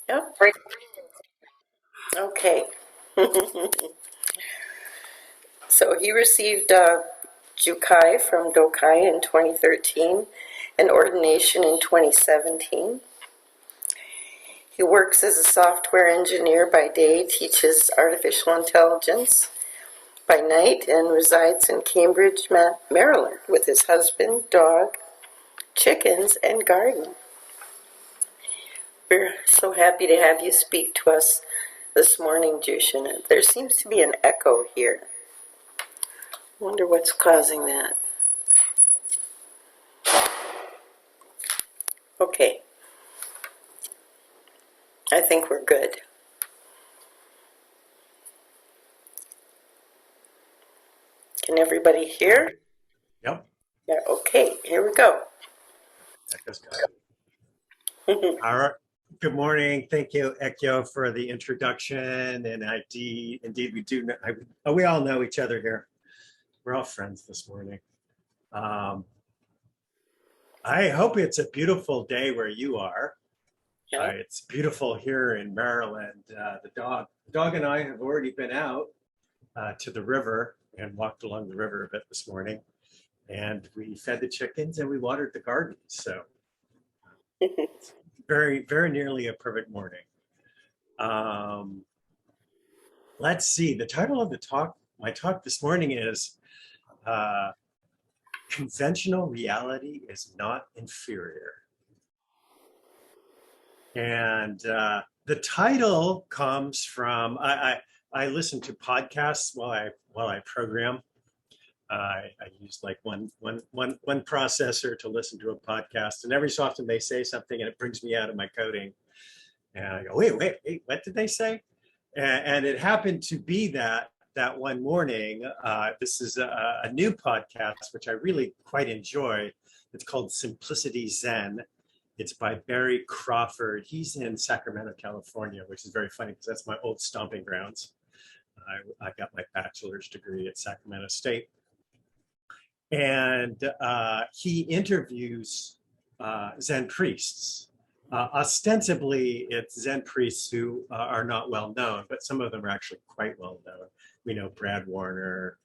Yep. Okay. So he received jukai from Dokai in 2013, an ordination in 2017. He works as a software engineer by day, teaches artificial intelligence by night, and resides in Cambridge, Maryland with his husband, dog, chickens, and garden. We're so happy to have you speak to us this morning, Jushin. There seems to be an echo here. I wonder what's causing that. Okay. I think we're good. Can everybody hear? Yep. Yeah, okay, here we go. Echo's good. All right. Good morning. Thank you, Ekyo, for the introduction. And indeed, we do know, we all know each other here. We're all friends this morning. I hope it's a beautiful day where you are. Yeah. It's beautiful here in Maryland. The dog and I have already been out to the river and walked along the river a bit this morning. And we fed the chickens and we watered the garden. So very, very nearly a perfect morning. Let's see. The title of my talk this morning is Conventional Reality is Not Inferior. And the title comes from, I listen to podcasts while I program. I use like one processor to listen to a podcast, and every so often they say something and it brings me out of my coding. And I go, wait, what did they say? And it happened to be that one morning, this is a new podcast, which I really quite enjoy. It's called Simplicity Zen. It's by Barry Crawford. He's in Sacramento, California, which is very funny because that's my old stomping grounds. I got my bachelor's degree at Sacramento State. And he interviews Zen priests. Ostensibly, it's Zen priests who are not well known, but some of them are actually quite well known. We know Brad Warner,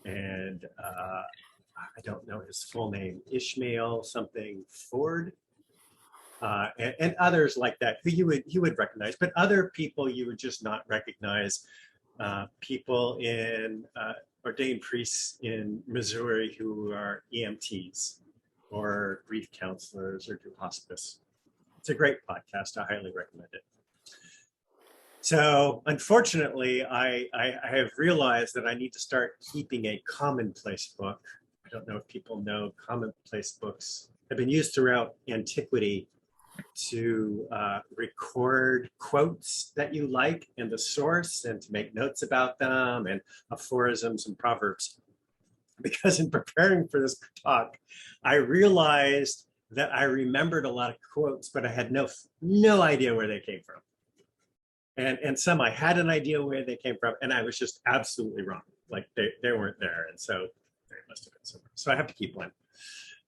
and I don't know his full name, Ishmael something Ford, and others like that who you would recognize, but other people you would just not recognize. People in ordained priests in Missouri who are EMTs or grief counselors or do hospice. It's a great podcast. I highly recommend it. So unfortunately, I have realized that I need to start keeping a commonplace book. I don't know if people know commonplace books have been used throughout antiquity to record quotes that you like and the source and to make notes about them and aphorisms and proverbs. Because in preparing for this talk, I realized that I remembered a lot of quotes, but I had no idea where they came from. And some I had an idea where they came from, and I was just absolutely wrong. Like they weren't there, and so they must have been somewhere. So I have to keep one.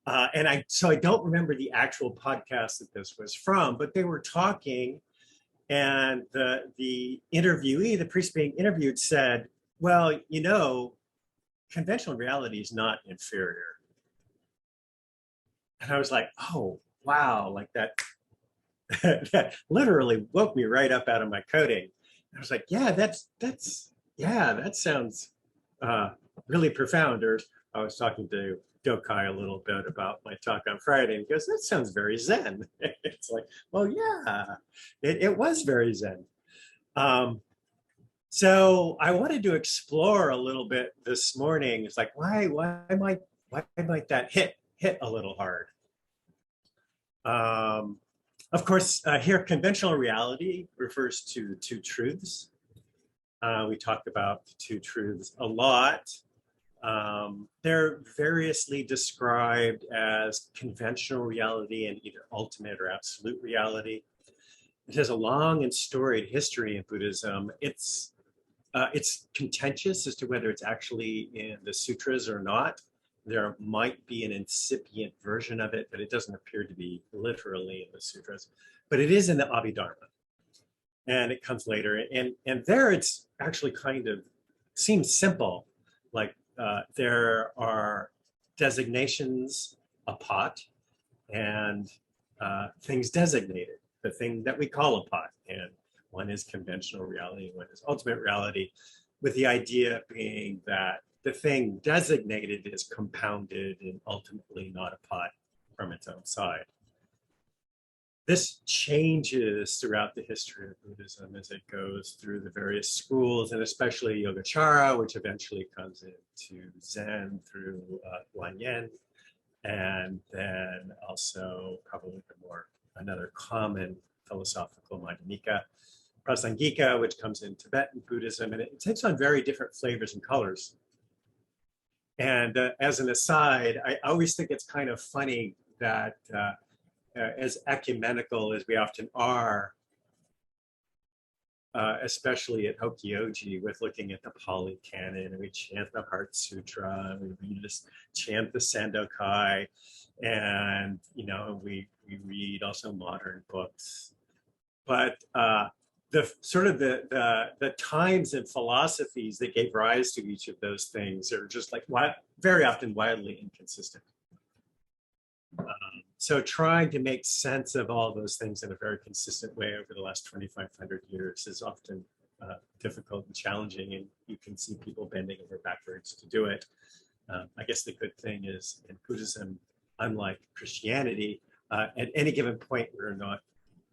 And I don't remember the actual podcast that this was from, but they were talking, and the interviewee, the priest being interviewed, said, "Well, conventional reality is not inferior." And I was like, "Oh, wow!" Like that. That literally woke me right up out of my coding. I was like, "Yeah, that sounds really profound." Or I was talking to Dokai a little bit about my talk on Friday, and he goes, "That sounds very Zen." It's like, well, yeah, it was very Zen. So I wanted to explore a little bit this morning. It's like, why might that hit a little hard? Of course, here conventional reality refers to two truths. We talked about the two truths a lot. They're variously described as conventional reality and either ultimate or absolute reality. It has a long and storied history in Buddhism. It's contentious as to whether it's actually in the sutras or not. There might be an incipient version of it, but it doesn't appear to be literally in the sutras. But it is in the Abhidharma. and it comes later. And there it's actually kind of seems simple. Like there are designations, a pot, and things designated, the thing that we call a pot. And one is conventional reality, one is ultimate reality, with the idea being that the thing designated is compounded and ultimately not a pot from its own side. This changes throughout the history of Buddhism as it goes through the various schools, and especially Yogacara, which eventually comes into Zen through Guanyin, and then also probably another common philosophical Madhyamika, Prasangika, which comes in Tibetan Buddhism, and it takes on very different flavors and colors. And as an aside, I always think it's kind of funny that as ecumenical as we often are, especially at Hokyoji, with looking at the Pali Canon, and we chant the Heart Sutra, and we chant the Sandokai, and we read also modern books. But the sort of the times and philosophies that gave rise to each of those things are just like very often wildly inconsistent. So trying to make sense of all those things in a very consistent way over the last 2,500 years is often difficult and challenging, and you can see people bending over backwards to do it. I guess the good thing is in Buddhism, unlike Christianity, at any given point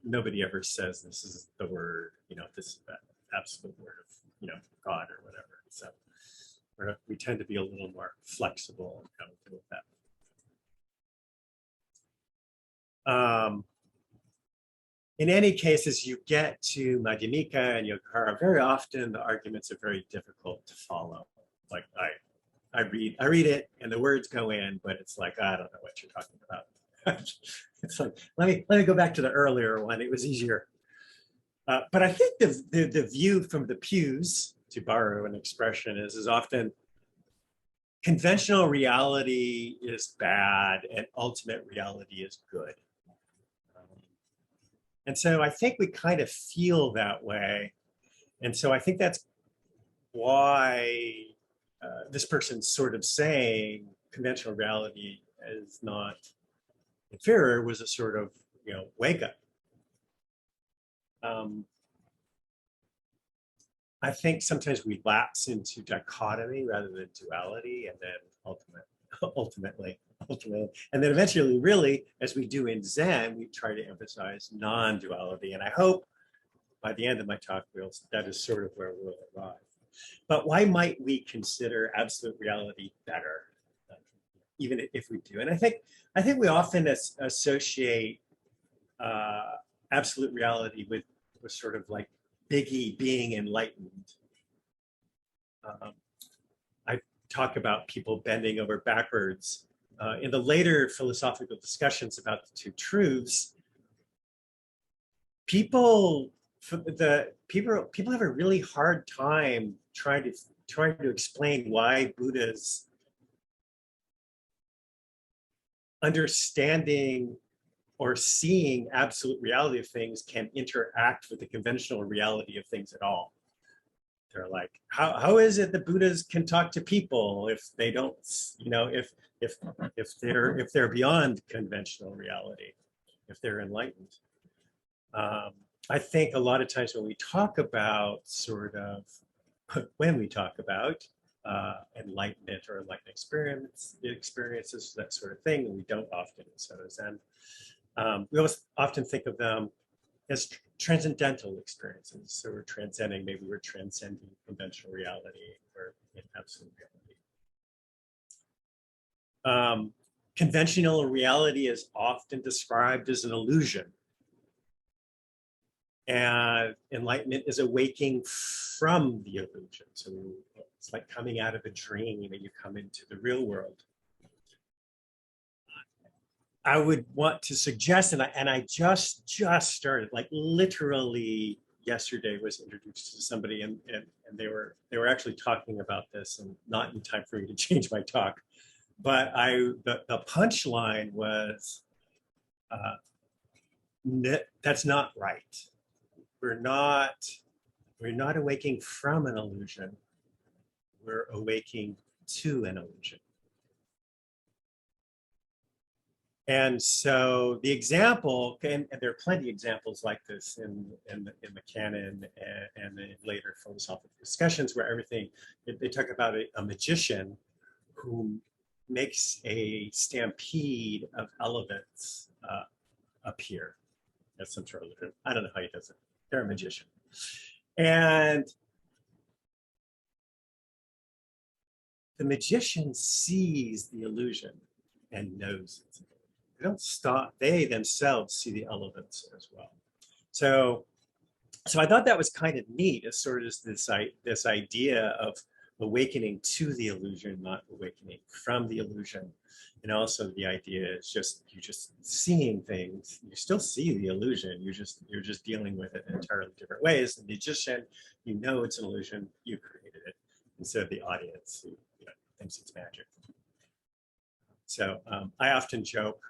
nobody ever says this is the word, this is the absolute word of God or whatever. So we tend to be a little more flexible and kind of deal with that. In any case, as you get to Madhyamika and Yogacara, very often the arguments are very difficult to follow. Like I read it and the words go in, but it's like, I don't know what you're talking about. It's like, let me go back to the earlier one. It was easier. But I think the view from the pews, to borrow an expression, is often conventional reality is bad and ultimate reality is good. And so I think we kind of feel that way. And so I think that's why this person's sort of saying conventional reality is not inferior was a sort of, wake up. I think sometimes we lapse into dichotomy rather than duality, and then ultimately, and then eventually, really, as we do in Zen, we try to emphasize non-duality. And I hope by the end of my talk, that is sort of where we'll arrive. But why might we consider absolute reality better, even if we do? And I think we often associate absolute reality with sort of like Biggie being enlightened. I talk about people bending over backwards. In the later philosophical discussions about the two truths, people have a really hard time trying to explain why Buddha's understanding or seeing absolute reality of things can interact with the conventional reality of things at all. They're like, how is it that Buddhas can talk to people if they don't, if they're beyond conventional reality, if they're enlightened? I think a lot of times when we talk about enlightenment or enlightened experiences, that sort of thing, and we don't often, so Zen, we often think of them as transcendental experiences. So we're transcending, maybe we're transcending conventional reality or in absolute reality. Conventional reality is often described as an illusion. And enlightenment is awaking from the illusion. So it's like coming out of a dream and you come into the real world. I would want to suggest, and I just started, like literally yesterday was introduced to somebody, and they were actually talking about this, and not in time for me to change my talk, but the punchline was that's not right. we're not awaking from an illusion. We're awaking to an illusion. And so the example, and there are plenty of examples like this in the canon and in later philosophical discussions where they talk about a magician who makes a stampede of elephants appear as some sort of illusion. I don't know how he does it. They're a magician. And the magician sees the illusion and knows it's an illusion. They don't stop, they themselves see the elephants as well. So I thought that was kind of neat, as sort of this idea of awakening to the illusion, not awakening from the illusion. And also the idea is you're just seeing things. You still see the illusion. You're just dealing with it in entirely different ways. The magician, you know it's an illusion. You created it, instead of the audience who thinks it's magic. So I often joke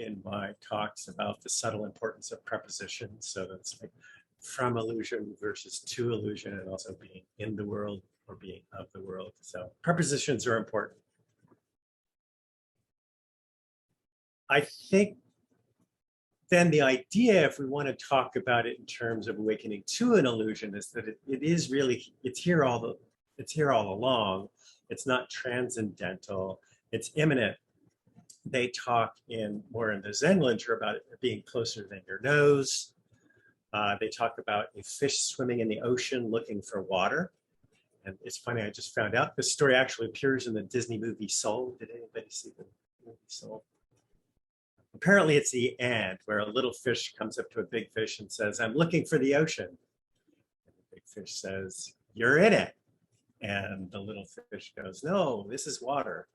in my talks about the subtle importance of prepositions. So that's like from illusion versus to illusion, and also being in the world or being of the world. So prepositions are important. I think then the idea, if we want to talk about it in terms of awakening to an illusion, is that it's here all along. It's not transcendental. It's immanent. They talk more in the Zen literature about it being closer than your nose. They talk about a fish swimming in the ocean looking for water. And it's funny, I just found out this story actually appears in the Disney movie Soul. Did anybody see the movie Soul? Apparently it's the end where a little fish comes up to a big fish and says, "I'm looking for the ocean." And the big fish says, "You're in it." And the little fish goes, "No, this is water."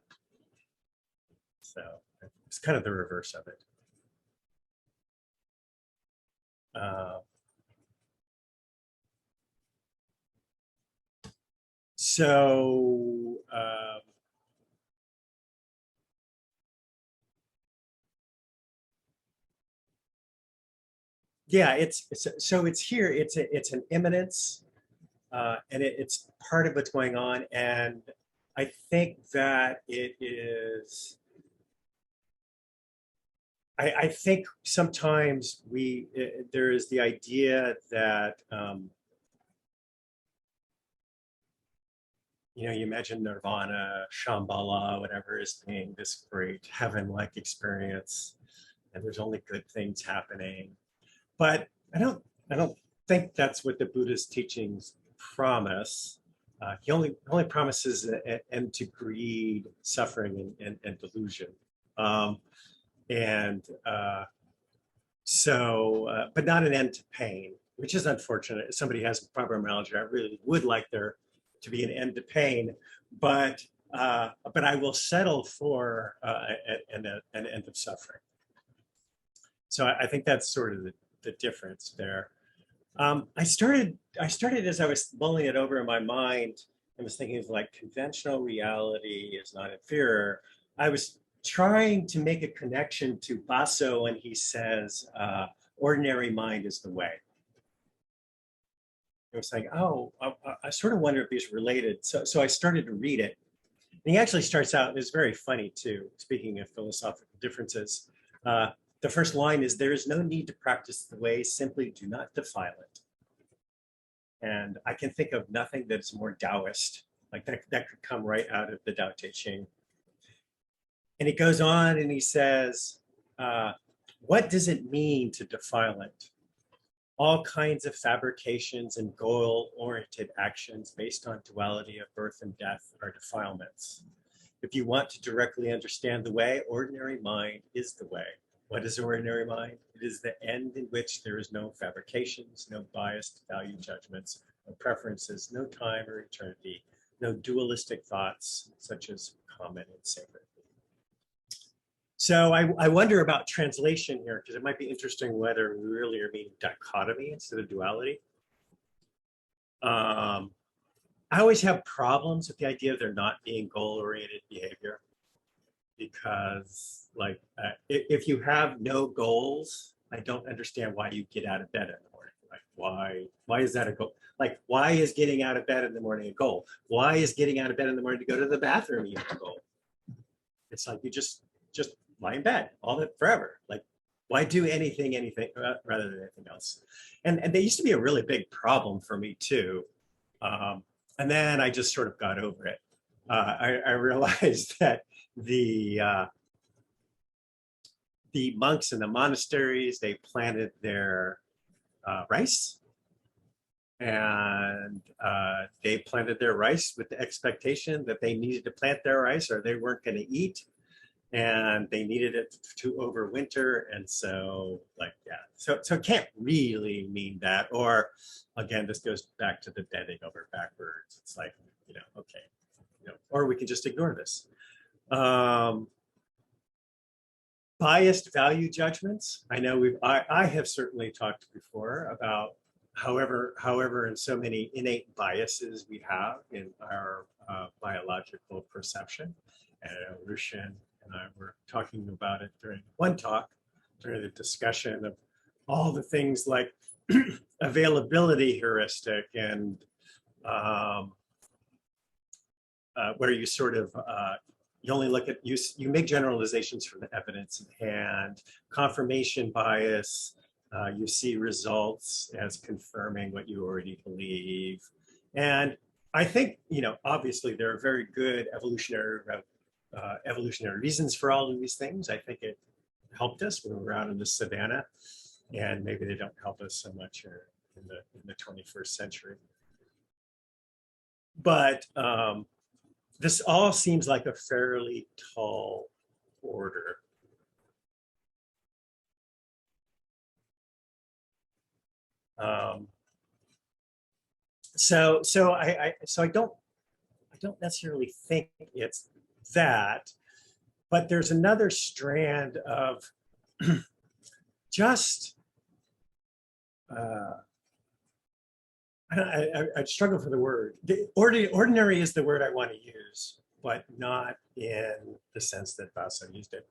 So it's kind of the reverse of it. Yeah, it's here. It's an immanence, and it's part of what's going on. And I think that it is. I think sometimes there is the idea that you imagine nirvana, Shambhala, whatever, as being this great heaven-like experience, and there's only good things happening. But I don't think that's what the Buddhist teachings promise. He only promises an end to greed, suffering, and delusion. But not an end to pain, which is unfortunate. If somebody has fibromyalgia, I really would like there to be an end to pain, but I will settle for an end of suffering. So I think that's sort of the difference there. I started as I was mulling it over in my mind. I was thinking of like conventional reality is not inferior. I was trying to make a connection to Baso when he says, ordinary mind is the way. I was like, oh, I sort of wonder if these are related. So I started to read it. And he actually starts out, and it's very funny too, speaking of philosophical differences. The first line is, "There is no need to practice the way, simply do not defile it." And I can think of nothing that's more Taoist, like that could come right out of the Tao Te Ching. And he goes on and he says, what does it mean to defile it? All kinds of fabrications and goal-oriented actions based on duality of birth and death are defilements. If you want to directly understand the way, ordinary mind is the way. What is ordinary mind? It is the end in which there is no fabrications, no biased value judgments, no preferences, no time or eternity, no dualistic thoughts such as common and sacred. So I wonder about translation here, because it might be interesting whether we really are meaning dichotomy instead of duality. I always have problems with the idea of there not being goal-oriented behavior, because if you have no goals, I don't understand why you get out of bed in the morning. Like, Why is that a goal? Like, why is getting out of bed in the morning a goal? Why is getting out of bed in the morning to go to the bathroom even a goal? It's like you just lie in bed forever. Like, why do anything rather than anything else? And they used to be a really big problem for me too. And then I just sort of got over it. I realized that the monks in the monasteries, they planted their rice, and they planted their rice with the expectation that they needed to plant their rice or they weren't going to eat, and they needed it to overwinter. And so, like, yeah, so it can't really mean that. Or again, this goes back to the bending over backwards. It's like, okay, or we can just ignore this. Biased value judgments. I know I have certainly talked before about however in so many innate biases we have in our biological perception. And Rushin and I were talking about it during one talk, during the discussion of all the things like availability heuristic and where you sort of you only look at you make generalizations from the evidence in hand. Confirmation bias, you see results as confirming what you already believe. And I think, obviously there are very good evolutionary reasons for all of these things. I think it helped us when we were out in the savannah, and maybe they don't help us so much in the 21st century. But this all seems like a fairly tall order. So I don't necessarily think it's that, but there's another strand of just I struggle for the word. Ordinary is the word I want to use, but not in the sense that Baso used it.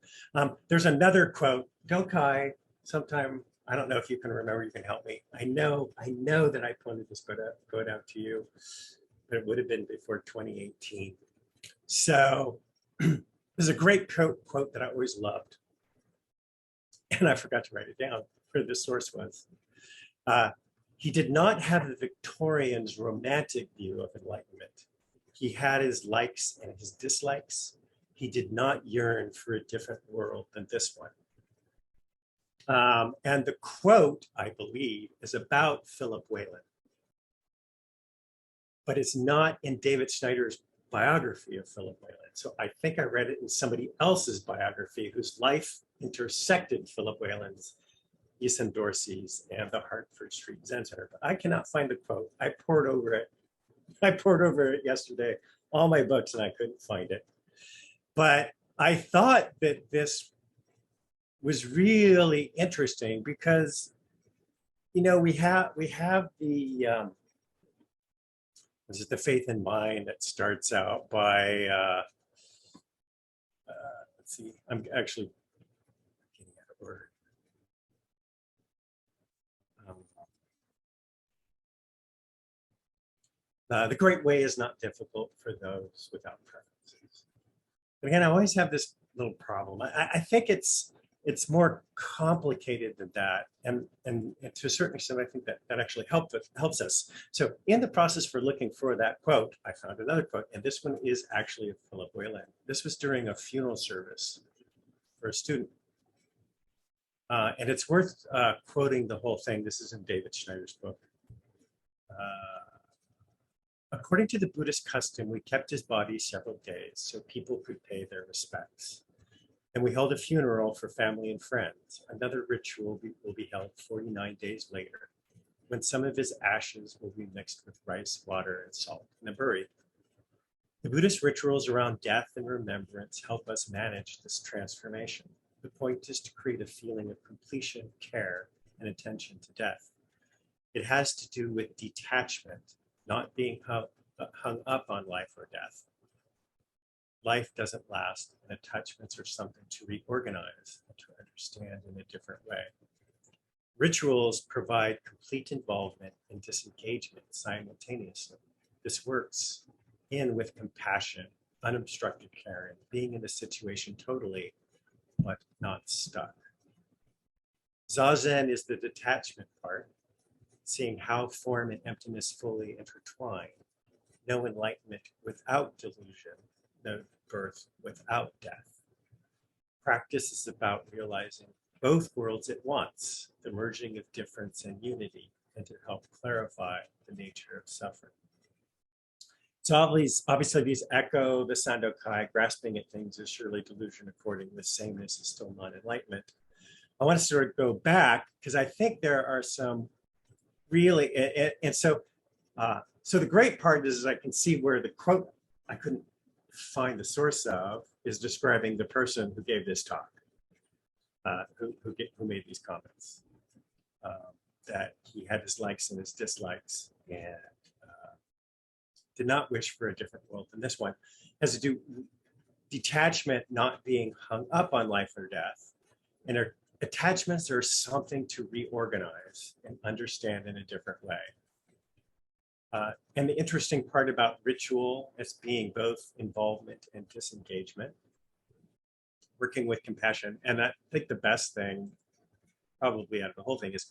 There's another quote, Dokai, sometime, I don't know if you can remember, you can help me. I know that I pointed this quote out to you, but it would have been before 2018. So there's a great quote that I always loved, and I forgot to write it down where the source was. He did not have the Victorians' romantic view of enlightenment. He had his likes and his dislikes. He did not yearn for a different world than this one. And the quote, I believe, is about Philip Whalen, but it's not in David Schneider's biography of Philip Whalen. So I think I read it in somebody else's biography whose life intersected Philip Whalen's, Ethan Dorsey's, and the Hartford Street Zen Center. But I cannot find the quote. I pored over it yesterday, all my books, and I couldn't find it. But I thought that this was really interesting because, we have the this is the Faith in Mind that starts out by let's see, I'm actually getting out of order. The great way is not difficult for those without preferences. But again, I always have this little problem. I think it's more complicated than that, and to a certain extent, I think that actually helps us. So in the process for looking for that quote, I found another quote, and this one is actually of Philip Whalen. This was during a funeral service for a student, and it's worth quoting the whole thing. This is in David Schneider's book. According to the Buddhist custom, we kept his body several days so people could pay their respects. And we held a funeral for family and friends. Another ritual will be held 49 days later, when some of his ashes will be mixed with rice, water, and salt and buried. The Buddhist rituals around death and remembrance help us manage this transformation. The point is to create a feeling of completion, care, and attention to death. It has to do with detachment, not being hung up on life or death. Life doesn't last, and attachments are something to reorganize and to understand in a different way. Rituals provide complete involvement and disengagement simultaneously. This works in with compassion, unobstructed caring, being in the situation totally, but not stuck. Zazen is the detachment part, seeing how form and emptiness fully intertwine. No enlightenment without delusion, no birth without death. Practice is about realizing both worlds at once, the merging of difference and unity, and to help clarify the nature of suffering. So obviously these echo the Sandokai, grasping at things is surely delusion, according with sameness is still not enlightenment. I want to sort of go back because I think there are some really, so the great part is I can see where the quote I couldn't find the source of is describing the person who gave this talk, who made these comments, that he had his likes and his dislikes and did not wish for a different world than this one. Has to do detachment, not being hung up on life or death, and our attachments are something to reorganize and understand in a different way. And the interesting part about ritual as being both involvement and disengagement, working with compassion. And I think the best thing probably out of the whole thing is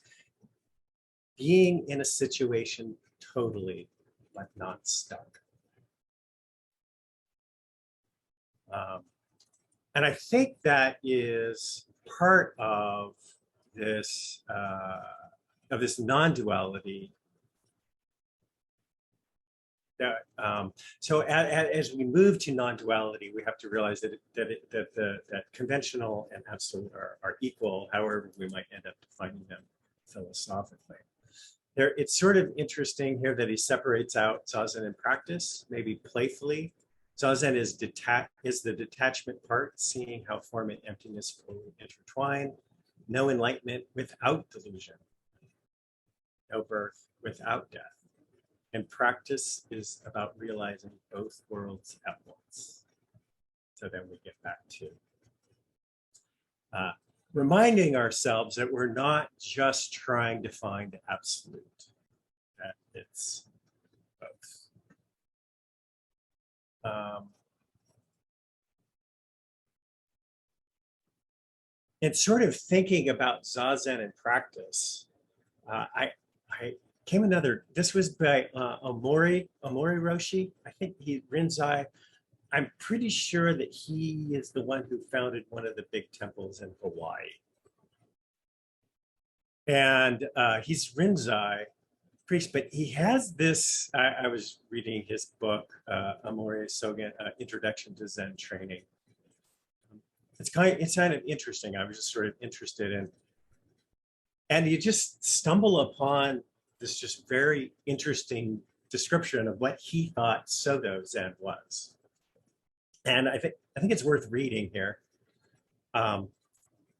being in a situation totally, but not stuck. And I think that is part of this non-duality. So as we move to non-duality, we have to realize that conventional and absolute are equal, however we might end up defining them philosophically. It's sort of interesting here that he separates out Zazen and practice, maybe playfully. Zazen is the detachment part, seeing how form and emptiness fully intertwine. No enlightenment without delusion. No birth without death. And practice is about realizing both worlds at once. So then we get back to reminding ourselves that we're not just trying to find the absolute, that it's both. And sort of thinking about Zazen and practice, I came another, this was by Omori Roshi. I think Rinzai, I'm pretty sure that he is the one who founded one of the big temples in Hawaii. And he's Rinzai priest, but he has this, I was reading his book, Omori Sogen, Introduction to Zen Training. It's kind of interesting. I was just sort of interested in, and you just stumble upon this just very interesting description of what he thought Soto Zen was. And I think it's worth reading here.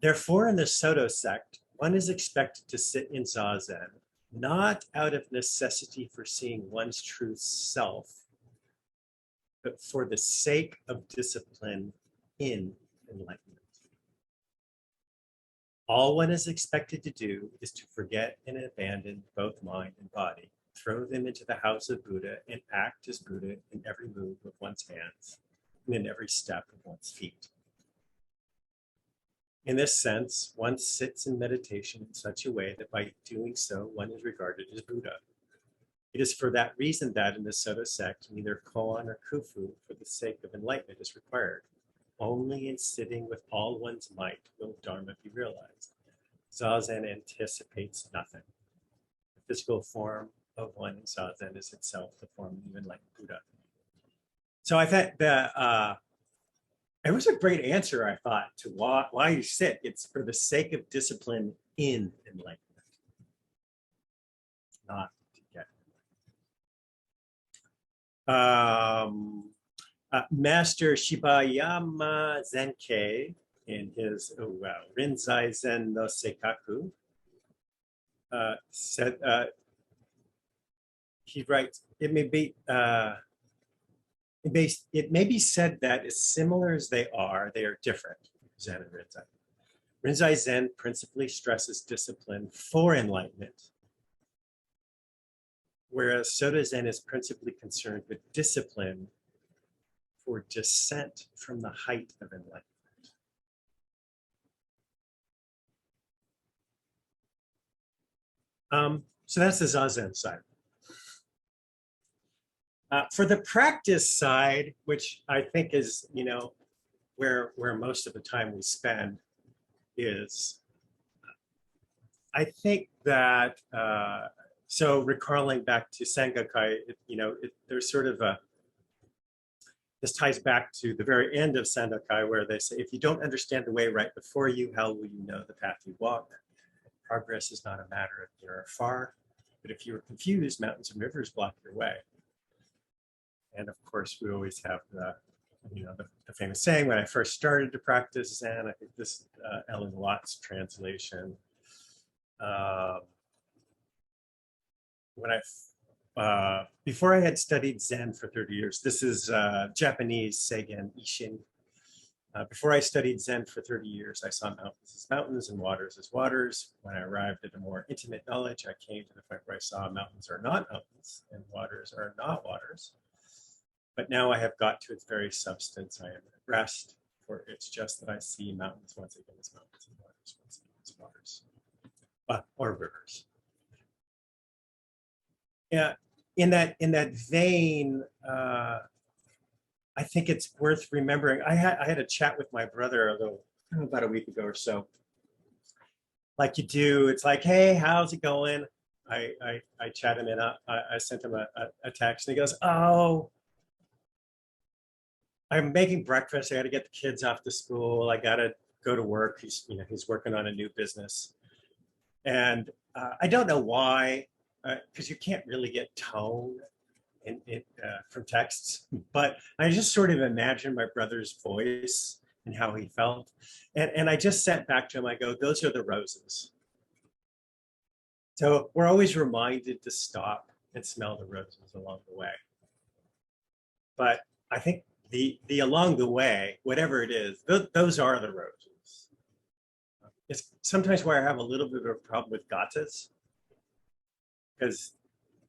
Therefore, in the Soto sect, one is expected to sit in Zazen, not out of necessity for seeing one's true self, but for the sake of discipline in enlightenment. All one is expected to do is to forget and abandon both mind and body, throw them into the house of Buddha, and act as Buddha in every move of one's hands and in every step of one's feet. In this sense, one sits in meditation in such a way that by doing so, one is regarded as Buddha. It is for that reason that in the Soto sect, neither koan or kufu for the sake of enlightenment is required. Only in sitting with all one's might will dharma be realized. Zazen anticipates nothing. The physical form of one in Zazen is itself the form of the enlightened Buddha. So I thought that it was a great answer, I thought, to why you sit. It's for the sake of discipline in enlightenment, not to get it. Master Shibayama Zenkei, in his Rinzai Zen no Seikaku, said, he writes, it may be said that as similar as they are different, Zen and Rinzai. Rinzai Zen principally stresses discipline for enlightenment, whereas Soto Zen is principally concerned with discipline for descent from the height of enlightenment. So that's the Zazen side. For the practice side, which I think is, where most of the time we spend is, I think that, so recalling back to Sengokai, there's sort of this ties back to the very end of Sengokai where they say, if you don't understand the way right before you, how will you know the path you walk? Progress is not a matter of near or far, but if you are confused, mountains and rivers block your way. And of course, we always have the famous saying, when I first started to practice Zen, I think this Ellen Watt's translation, before I had studied Zen for 30 years, this is Japanese Seigen Ishin. Before I studied Zen for 30 years, I saw mountains as mountains and waters as waters. When I arrived at a more intimate knowledge, I came to the point where I saw mountains are not mountains and waters are not waters. But now I have got to its very substance. I am at rest, for it's just that I see mountains once again as mountains and waters once again as waters, or rivers. Yeah, in that vein, I think it's worth remembering. I had a chat with my brother about a week ago or so. Like you do, it's like, hey, how's it going? I chat him in. I sent him a text, and he goes, oh, I'm making breakfast. I got to get the kids off to school. I got to go to work. He's working on a new business, and I don't know why, because you can't really get tone from texts, but I just sort of imagined my brother's voice and how he felt, and I just sent back to him. I go, those are the roses. So we're always reminded to stop and smell the roses along the way. But I think the along the way, whatever it is, those are the roses. It's sometimes where I have a little bit of a problem with gatas, because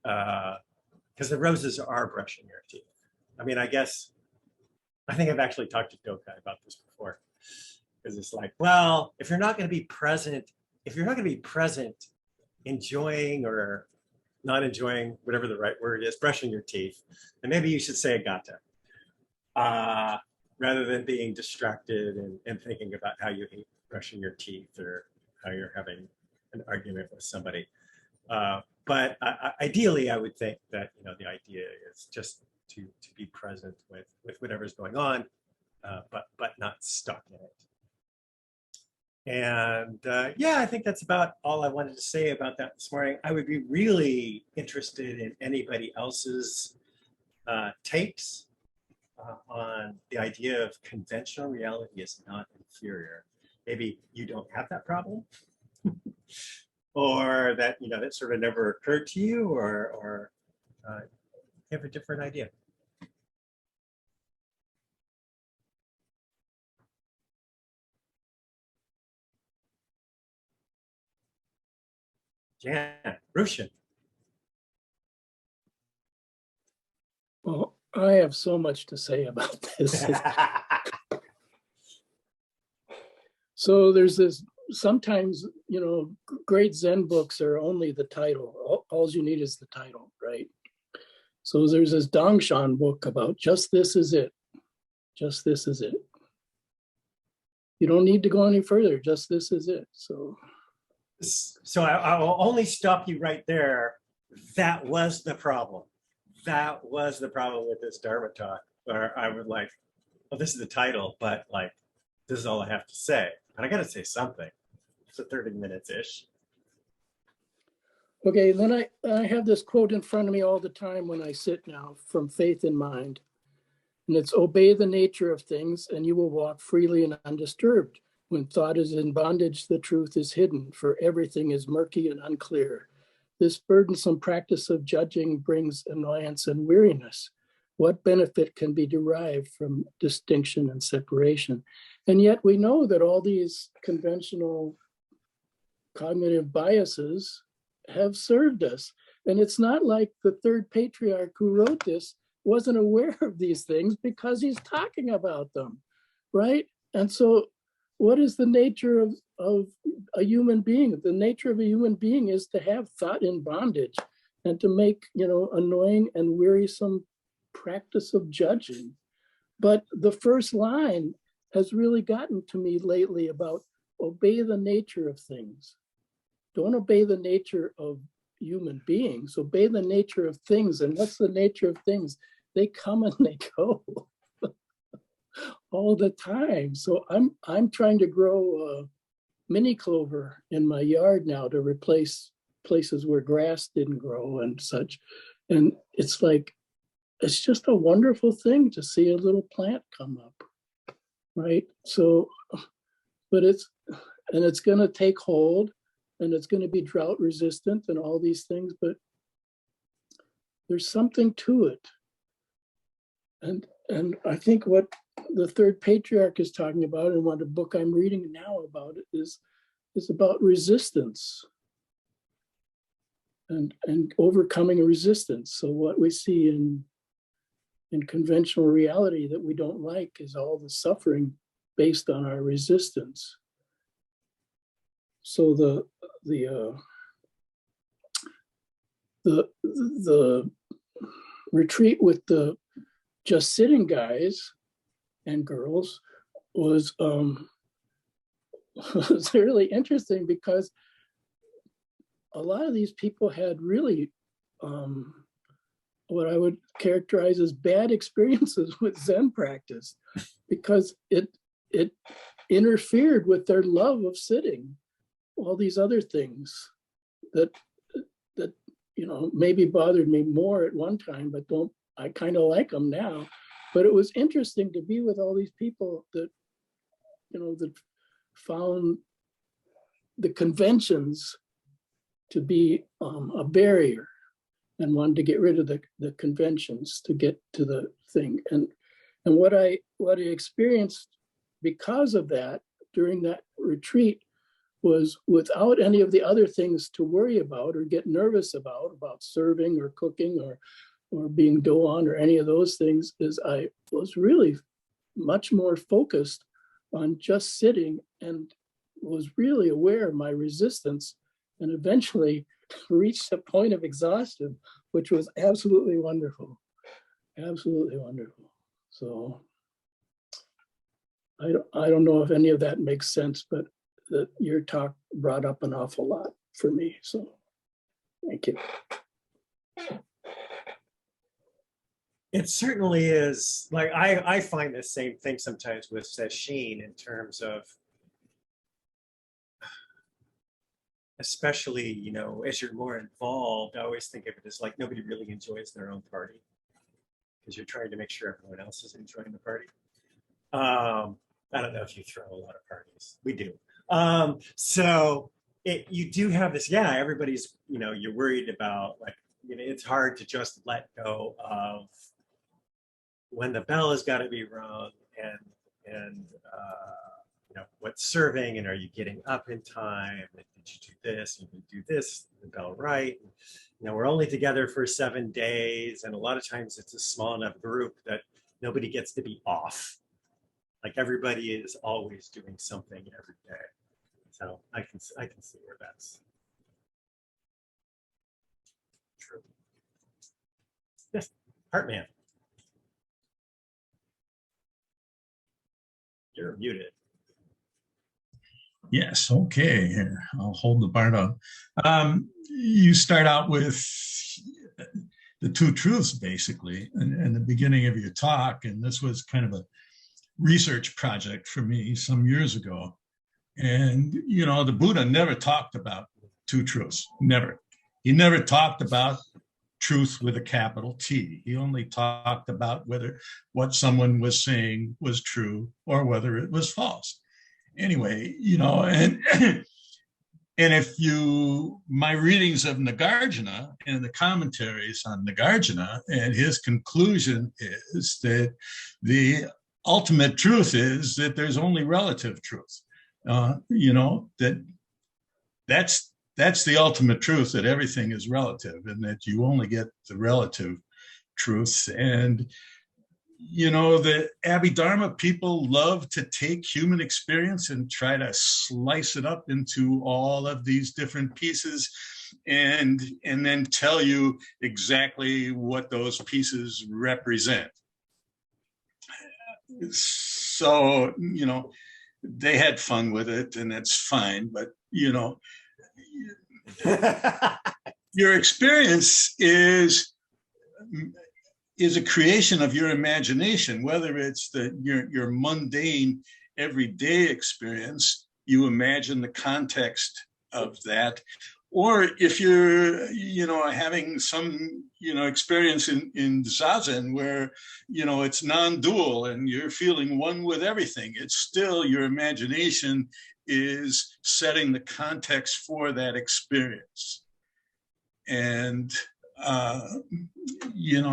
the roses are brushing your teeth. I mean, I think I've actually talked to Dokai about this before, because it's like, well, if you're not going to be present, enjoying or not enjoying, whatever the right word is, brushing your teeth, then maybe you should say a gata, rather than being distracted and thinking about how you hate brushing your teeth or how you're having an argument with somebody. But ideally, I would think that the idea is just to be present with whatever's going on, but not stuck in it. And yeah, I think that's about all I wanted to say about that this morning. I would be really interested in anybody else's takes on the idea of conventional reality is not inferior. Maybe you don't have that problem. Or that that sort of never occurred to you, or you have a different idea. Jan, Rushin. Well, I have so much to say about this. So there's this, sometimes, great Zen books are only the title. All you need is the title, right? So there's this Dongshan book about just this is it. Just this is it. You don't need to go any further. Just this is it. So I will only stop you right there. That was the problem. That was the problem with this Dharma talk, where I would like, well, this is the title, but like, this is all I have to say. And I got to say something. It's 30 minutes-ish. Okay, then I have this quote in front of me all the time when I sit now, from Faith in Mind. And it's, obey the nature of things and you will walk freely and undisturbed. When thought is in bondage, the truth is hidden, for everything is murky and unclear. This burdensome practice of judging brings annoyance and weariness. What benefit can be derived from distinction and separation? And yet we know that all these conventional cognitive biases have served us. And it's not like the third patriarch who wrote this wasn't aware of these things, because he's talking about them, right? And so what is the nature of a human being? The nature of a human being is to have thought in bondage and to make, annoying and wearisome practice of judging. But the first line has really gotten to me lately about obey the nature of things. Don't obey the nature of human beings, obey the nature of things. And what's the nature of things? They come and they go all the time. So I'm trying to grow mini clover in my yard now to replace places where grass didn't grow and such. And it's like, it's just a wonderful thing to see a little plant come up, right? So, but it's going to take hold, and it's going to be drought resistant and all these things, but there's something to it. And I think what the third patriarch is talking about, and what the book I'm reading now about it is about resistance and overcoming resistance. So what we see in conventional reality that we don't like is all the suffering based on our resistance. So the retreat with the just sitting guys and girls was really interesting, because a lot of these people had really what I would characterize as bad experiences with Zen practice, because it interfered with their love of sitting. All these other things that maybe bothered me more at one time, but I kind of like them now. But it was interesting to be with all these people that that found the conventions to be a barrier and wanted to get rid of the conventions to get to the thing. And what I experienced because of that during that retreat was, without any of the other things to worry about or get nervous about serving or cooking or being doan or any of those things, is I was really much more focused on just sitting, and was really aware of my resistance, and eventually reached a point of exhaustion, which was absolutely wonderful. Absolutely wonderful. So I don't know if any of that makes sense, but that your talk brought up an awful lot for me. So thank you. It certainly is. Like I find the same thing sometimes with sesshin, in terms of, especially, as you're more involved, I always think of it as like nobody really enjoys their own party, because you're trying to make sure everyone else is enjoying the party. I don't know if you throw a lot of parties. We do. So you do have this, everybody's, you're worried about, like, it's hard to just let go of when the bell has got to be rung, and what's serving, and are you getting up in time? Did you do this? You can do this, the bell right. We're only together for 7 days, and a lot of times it's a small enough group that nobody gets to be off. Like, everybody is always doing something every day. So I can see where that's true. Yes, Heartman. You're muted. Yes, okay, here, I'll hold the bar down. You start out with the two truths, basically, in the beginning of your talk, and this was kind of a research project for me some years ago. And, the Buddha never talked about two truths, never. He never talked about truth with a capital T. He only talked about whether what someone was saying was true or whether it was false. Anyway, and And my readings of Nagarjuna and the commentaries on Nagarjuna, and his conclusion is that the ultimate truth is that there's only relative truth. That's the ultimate truth, that everything is relative and that you only get the relative truth. And the Abhidharma people love to take human experience and try to slice it up into all of these different pieces and then tell you exactly what those pieces represent. So, they had fun with it, and it's fine, but, your experience is a creation of your imagination, whether it's your mundane everyday experience, you imagine the context of that, or if you're, having some, experience in Zazen where, it's non-dual and you're feeling one with everything, it's still your imagination is setting the context for that experience. And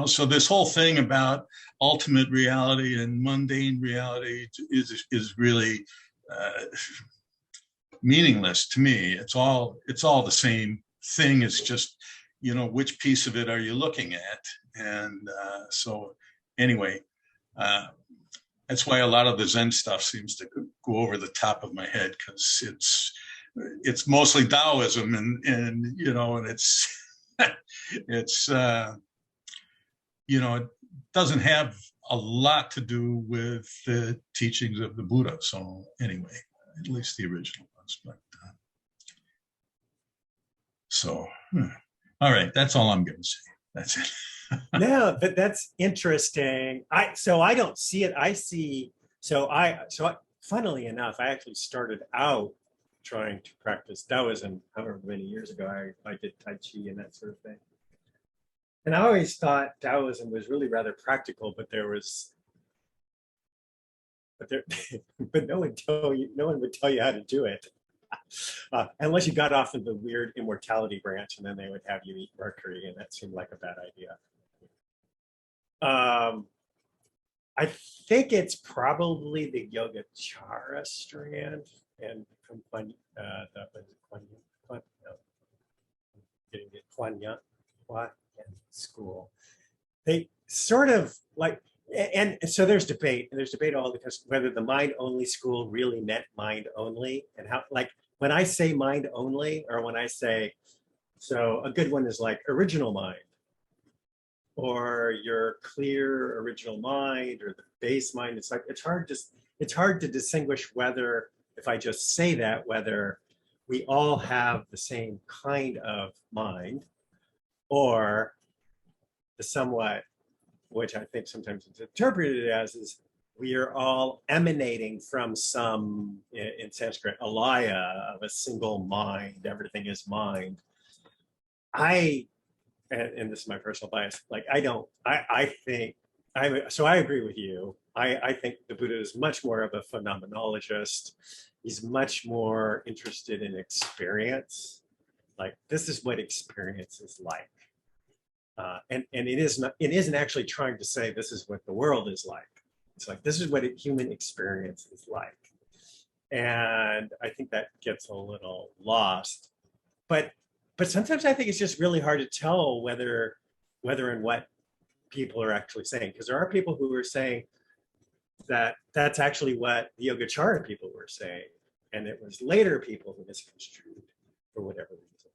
so this whole thing about ultimate reality and mundane reality is really meaningless to me. It's all the same thing. It's just, which piece of it are you looking at? And so anyway, that's why a lot of the Zen stuff seems to go over the top of my head, because it's mostly Taoism, and it's it doesn't have a lot to do with the teachings of the Buddha. So anyway, at least the original ones. But all right, that's all I'm going to say. That's it. No, but that's interesting. I don't see it. I see. Funnily enough, I actually started out trying to practice Taoism however many years ago. I did Tai Chi and that sort of thing. And I always thought Taoism was really rather practical, but no one would tell you how to do it. Unless you got off of the weird immortality branch, and then they would have you eat mercury, and that seemed like a bad idea. I think it's probably the Yogacara strand, and from Kuan school. They sort of like, and so there's debate all because whether the mind only school really meant mind only, and how, like, when I say mind only, or when I say, so a good one is like original mind, or your clear original mind, or the base mind. It's like, it's hard to distinguish whether, if I just say that, whether we all have the same kind of mind, or the somewhat, which I think sometimes it's interpreted as, is we are all emanating from some, in Sanskrit, alaya, of a single mind. Everything is mind. And this is my personal bias, like I agree with you. I think the Buddha is much more of a phenomenologist. He's much more interested in experience. Like, this is what experience is like. And it isn't actually trying to say this is what the world is like. It's like, this is what human experience is like. And I think that gets a little lost. But sometimes I think it's just really hard to tell whether and what people are actually saying. Because there are people who are saying that that's actually what the Yogacara people were saying. And it was later people who misconstrued for whatever reason.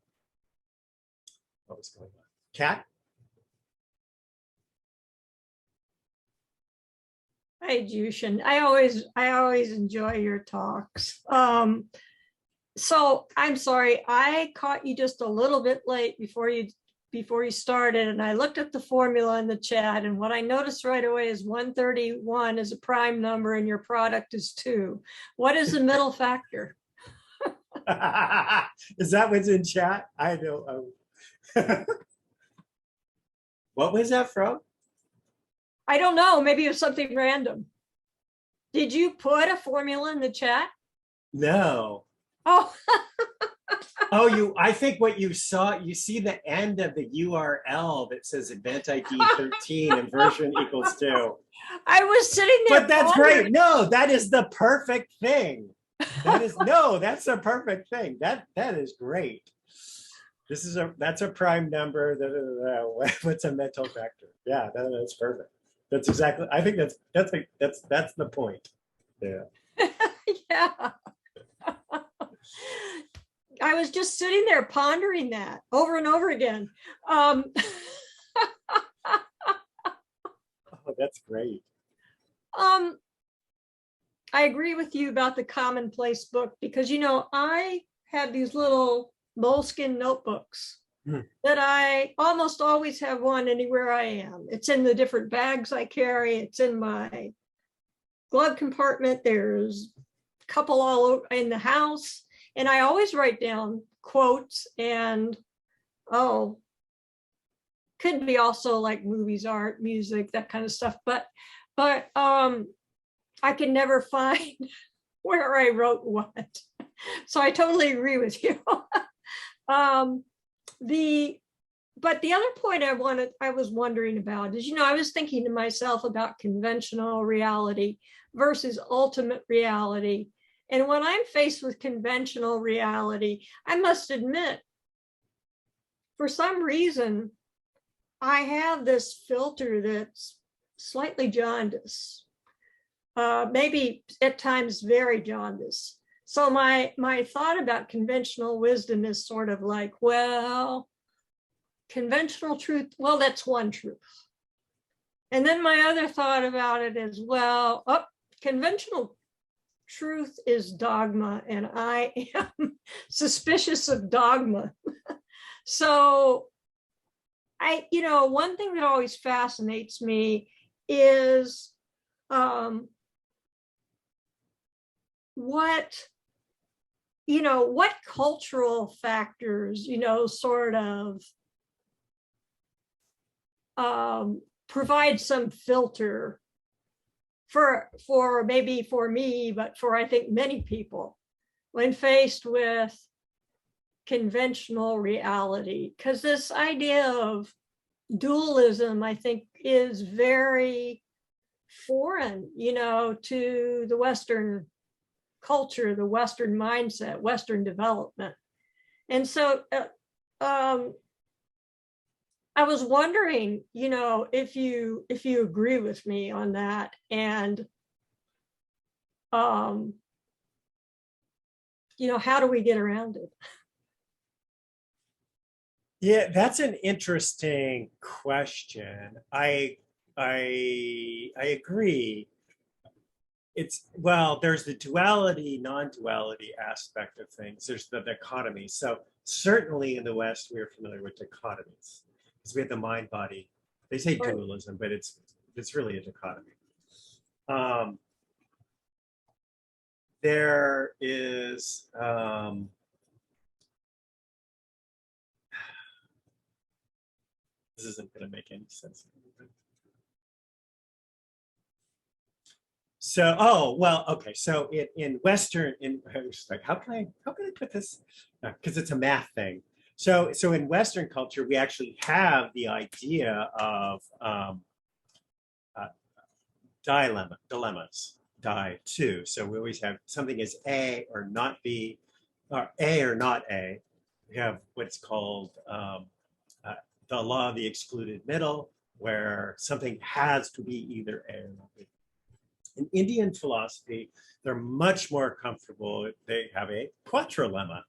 What was going on? Kat? Hi, Jushin. I always enjoy your talks. So I'm sorry, I caught you just a little bit late before you started, and I looked at the formula in the chat, and what I noticed right away is 131 is a prime number and your product is 2. What is the middle factor? Is that what's in chat? I don't. What was that from? I don't know. Maybe it was something random. Did you put a formula in the chat? No. Oh, Oh, I think what you saw, you see the end of the URL that says event ID 13 and version equals 2. I was sitting there. But that's pondering. great. No, that is the perfect thing. That's the perfect thing. That is great. That's a prime number. What's a mental vector? Yeah, that's perfect. That's exactly. I think that's the point. Yeah. Yeah. I was just sitting there pondering that over and over again. Oh, that's great. I agree with you about the commonplace book because, I have these little moleskin notebooks that I almost always have one anywhere I am. It's in the different bags I carry. It's in my glove compartment. There's a couple all over in the house. And I always write down quotes and, could be also like movies, art, music, that kind of stuff. But I can never find where I wrote what. So I totally agree with you. But the other point I was wondering about is, I was thinking to myself about conventional reality versus ultimate reality. And when I'm faced with conventional reality, I must admit, for some reason, I have this filter that's slightly jaundiced, maybe at times very jaundiced. So my thought about conventional wisdom is sort of like, well, conventional truth, well, that's one truth. And then my other thought about it is, well, conventional truth is dogma, and I am suspicious of dogma. So one thing that always fascinates me is what cultural factors, sort of provide some filter for maybe for me, but for I think many people when faced with conventional reality, because this idea of dualism, I think, is very foreign, to the Western culture, the Western mindset, Western development. And so I was wondering, if you agree with me on that, and how do we get around it? Yeah, that's an interesting question. I agree. There's the duality, non-duality aspect of things. There's the dichotomy. So certainly in the West, we are familiar with dichotomies because we have the mind body. They say dualism, but it's really a dichotomy. There is this isn't going to make any sense. So, okay. So in Western, I was like, how can I put this? Because it's a math thing. So in Western culture, we actually have the idea of dilemmas, too. So we always have something is A or not B, or A or not A. We have what's called the law of the excluded middle, where something has to be either A or not B. In Indian philosophy, they're much more comfortable. They have a quadrilemma.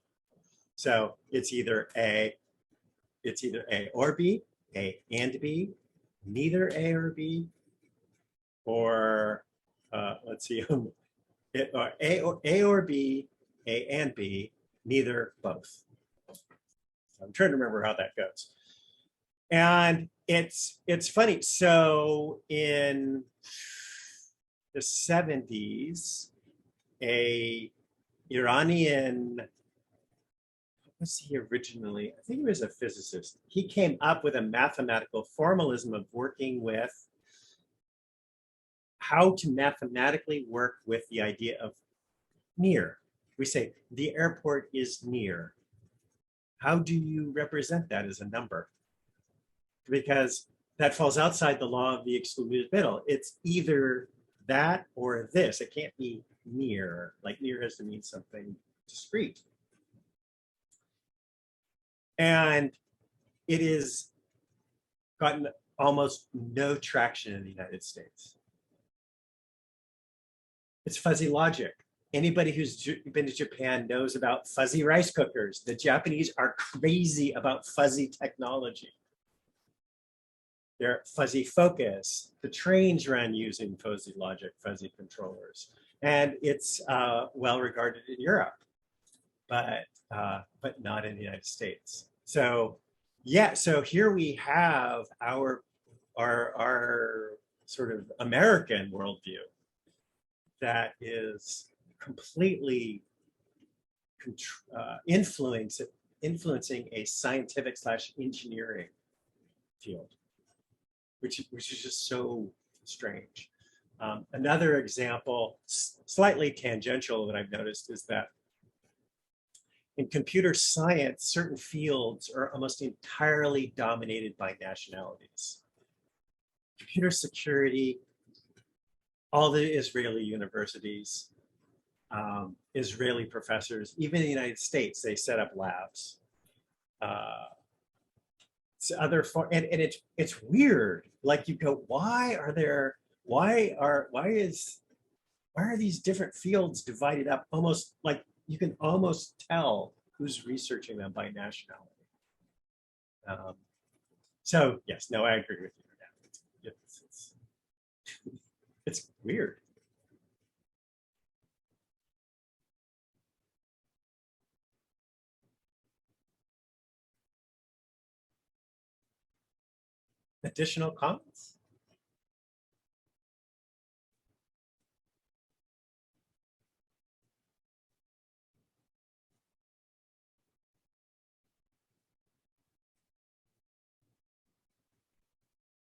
So it's either A or B, A and B, neither A or B, or let's see, A or B, A and B, neither, both. I'm trying to remember how that goes. And it's funny. So in the 70s, a Iranian, what was he originally? I think he was a physicist. He came up with a mathematical formalism of working with how to mathematically work with the idea of near. We say the airport is near. how do you represent that as a number? Because that falls outside the law of the excluded middle. It's either that or this. It can't be near. Like near has to mean something discrete. And it has gotten almost no traction in the United States. It's fuzzy logic. Anybody who's been to Japan knows about fuzzy rice cookers. The Japanese are crazy about fuzzy technology. They're fuzzy focus. The trains run using fuzzy logic, fuzzy controllers. And it's well regarded in Europe, but not in the United States. So yeah, so here we have our sort of American worldview that is completely influencing a scientific / engineering field, which is just so strange. Another example, slightly tangential, that I've noticed is that in computer science, certain fields are almost entirely dominated by nationalities. Computer security, all the Israeli universities, Israeli professors, even in the United States, they set up labs. It's weird. Like you go, why are these different fields divided up? Almost like you can almost tell who's researching them by nationality. So yes, no, I agree with you. It's weird. Additional comments?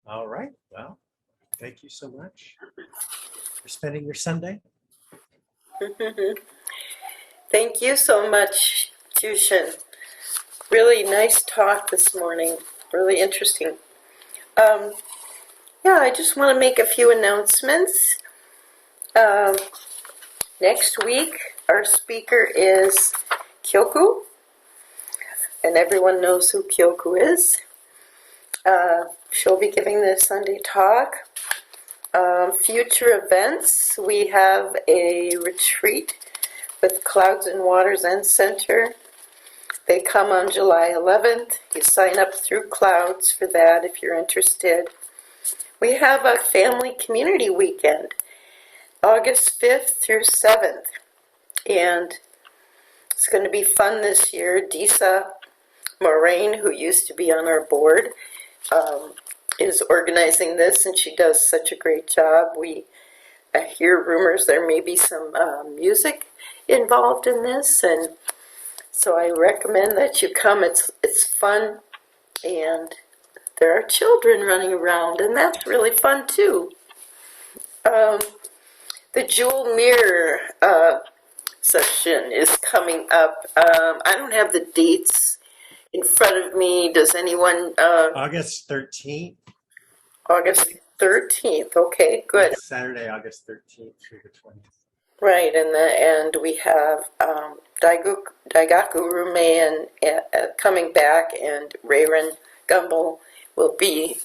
All right, well, thank you so much for spending your Sunday. Thank you so much, Jushin. Really nice talk this morning. Really interesting. Yeah, I just want to make a few announcements. Next week, our speaker is Kyoku, and everyone knows who Kyoku is. She'll be giving the Sunday talk. Future events, we have a retreat with Clouds and Water Zen Center. They come on July 11th. You sign up through Clouds for that if you're interested. We have a family community weekend, August 5th through 7th. And it's going to be fun this year. Disa Moraine, who used to be on our board, is organizing this, and she does such a great job. We hear rumors there may be some music involved in this, and so I recommend that you come. It's fun, and there are children running around, and that's really fun too. The Jewel Mirror session is coming up. I don't have the dates in front of me. Does anyone? August 13th. August 13th. Okay, good. It's Saturday, August 13th through the 20th. Right, and we have Daigaku Rume and coming back, and Rayron Gumbel will be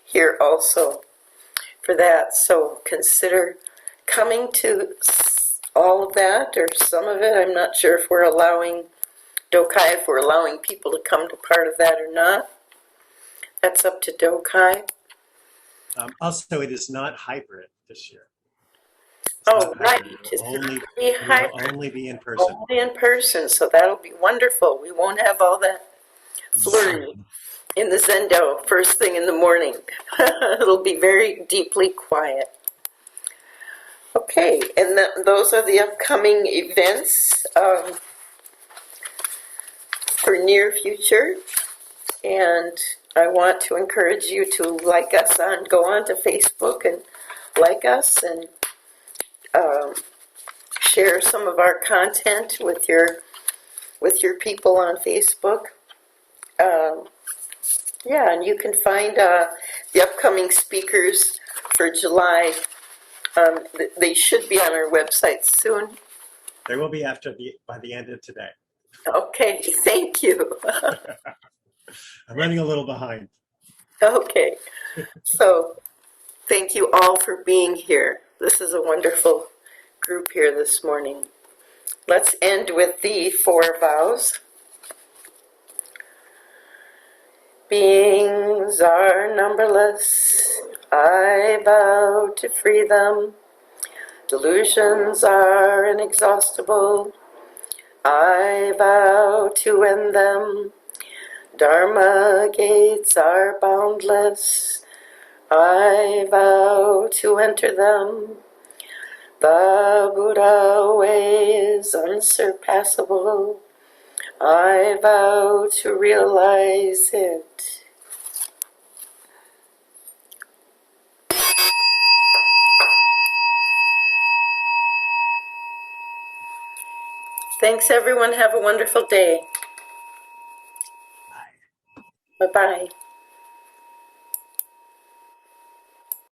here also for that. So consider coming to all of that, or some of it. I'm not sure if we're allowing Dokai, if we're allowing people to come to part of that or not. That's up to Dokai. Also, it is not hybrid this year. Right. It will only be in person. Only in person, so that'll be wonderful. We won't have all that flurry in the Zendo first thing in the morning. It'll be very deeply quiet. Okay, and those are the upcoming events for near future. And I want to encourage you to like us go on to Facebook and like us and share some of our content with your with your people on Facebook. Yeah, and you can find the upcoming speakers for July. They should be on our website soon. They will be by the end of today. Okay, thank you. I'm running a little behind. Okay, so thank you all for being here. This is a wonderful group here this morning. Let's end with the 4 vows. Beings are numberless, I vow to free them. Delusions are inexhaustible, I vow to end them. Dharma gates are boundless, I vow to enter them. The Buddha way is unsurpassable, I vow to realize it. Thanks, everyone. Have a wonderful day. Bye-bye.